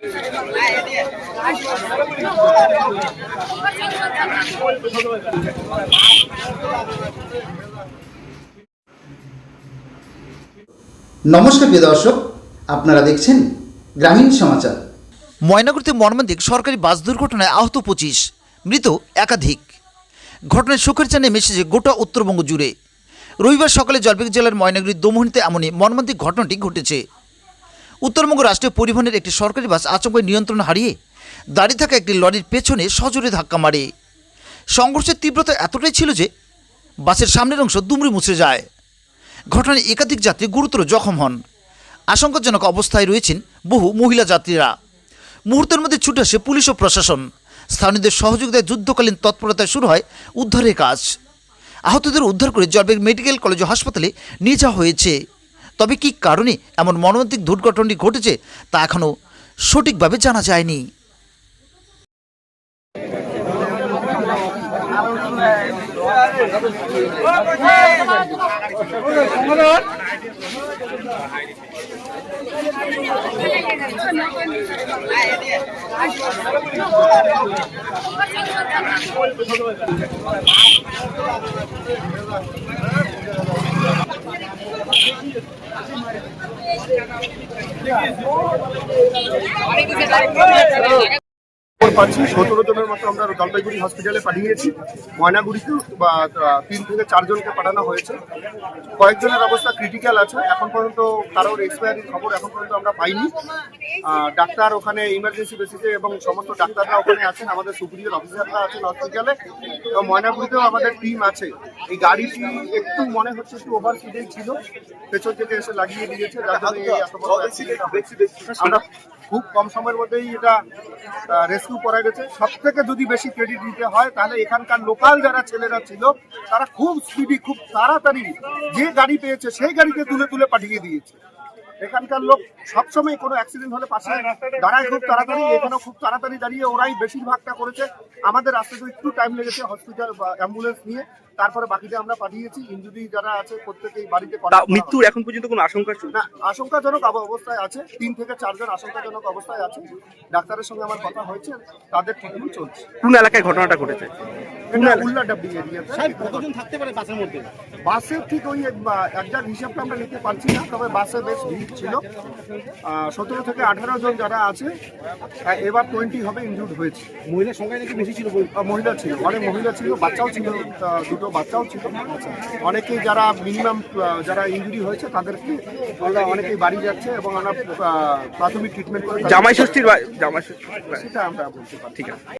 নমস্কার প্রিয় দর্শক, আপনারা দেখছেন গ্রামীণ সমাচার। ময়নাগুড়িতে মর্মান্তিক সরকারি বাস দুর্ঘটনায় আহত 25, মৃত একাধিক। ঘটনায় শোকের ছায়া নেমে এসেছে গোটা উত্তরবঙ্গ জুড়ে। রবিবার সকালে জলপাইগুড়ি জেলার ময়নাগুড়ির দোমোহনীতে এমনই মর্মান্তিক ঘটনাটি ঘটেছে। উত্তরবঙ্গ রাষ্ট্রীয় পরিবহনের একটি সরকারি বাস আচমকাই নিয়ন্ত্রণ হারিয়ে দাঁড়িয়ে থাকা একটি লরির পেছনে সজোরে ধাক্কা মারে। সংঘর্ষের তীব্রতা এতটাই ছিল যে বাসের সামনের অংশ দুমড়ে মুচড়ে যায়। ঘটনায় একাধিক যাত্রী গুরুতর জখম হন। আশঙ্কাজনক অবস্থায় রয়েছেন বহু মহিলা যাত্রীরা। মুহূর্তের মধ্যে ছুটে আসে পুলিশ ও প্রশাসন। স্থানীয়দের সহযোগিতায় যুদ্ধকালীন তৎপরতায় শুরু হয় উদ্ধারের কাজ। আহতদের উদ্ধার করে জলপাইগুড়ি মেডিকেল কলেজ ও হাসপাতালে নিয়ে যাওয়া হয়েছে। তবে কী কারণে এমন মর্মান্তিক দুর্ঘটনাটি ঘটেছে তা এখনও সঠিকভাবে জানা যায়নি। পাচ্ছি 17 জনের মতো আমরা জলপাইগুড়ি হসপিটালে পাঠিয়েছি। ময়নাগুড়িতে 3 থেকে 4 জনকে পাঠানো হয়েছে। কয়েকজনের অবস্থা ক্রিটিক্যাল আছে। এখন পর্যন্ত কারোর এক্সপায়ারির খবর এখন পর্যন্ত আমরা পাইনি। ডাক্তার ওখানে ইমার্জেন্সি বেসিসে এবং সমস্ত ডাক্তাররা ওখানে আছেন, আমাদের সুপিরিয়র অফিসাররা আছেন হসপিটালে। তো ময়নাগুড়িতেও আমাদের টিম আছে। এই গাড়িটি একটু মনে হচ্ছে একটু ওভার স্পিডে ছিল, পেছন থেকে এসে লাগিয়ে দিয়েছে, যার জন্য এত বড় অ্যাক্সিডেন্ট। আমরা খুব কম সময়ের মধ্যেই এটা রেস্কিউ করা গেছে। সব থেকে যদি বেশি ক্রেডিট দিতে হয় তাহলে এখানকার লোকাল যারা ছেলেরা ছিল তারা খুব স্পিডি, খুব তাড়াতাড়ি যে গাড়ি পেয়েছে সেই গাড়িতে তুলে তুলে পাঠিয়ে দিয়েছে। এখানকার লোক সবসময় কোনো অ্যাক্সিডেন্ট হলে পাশে দাঁড়ায় খুব তাড়াতাড়ি, এখানেও খুব তাড়াতাড়ি দাঁড়িয়ে ওরাই বেশিরভাগটা করেছে। আমাদের আসতে তো একটু টাইম লেগেছে হসপিটাল বা অ্যাম্বুলেন্স নিয়ে, তারপরে বাকিটা আমরা পাঠিয়েছি। ইনজুরি যারা আছে প্রত্যেকেই বাড়িতে। মৃত্যুর এখন পর্যন্ত কোনো আশঙ্কা না, আশঙ্কাজনক অবস্থায় আছে। 3 থেকে 4 জন আশঙ্কাজনক অবস্থায় আছে। ডাক্তারের সঙ্গে আমার কথা হয়েছে, তাদের ট্রিটমেন্ট চলছে। কোন এলাকায় ঘটনাটা ঘটেছে? উল্লাডাবড়ি এরিয়াতে। কতজন থাকতে পারে বাসের মধ্যে? বাসে ঠিক ওই একজাক্ট হিসাবটা আমরা নিতে পারছি না, তবে বাসে বেশ ভিড় ছিল। 17 থেকে 18 জন যারা আছে, এবার 20 হবে ইনজুর্ড হয়েছে। মহিলার সংখ্যা নাকি বেশি ছিল? মহিলা ছিল, অনেক মহিলা ছিল, বাচ্চাও ছিল, 2টো বাচ্চাও ছিল। অনেকেই যারা মিনিমাম যারা ইনজুরি হয়েছে তাদেরকে অনেকেই বাড়ি যাচ্ছে এবং আমরা প্রাথমিক ট্রিটমেন্ট করে জামাই ষষ্ঠীর সেটা আমরা বলতে পারি। ঠিক আছে।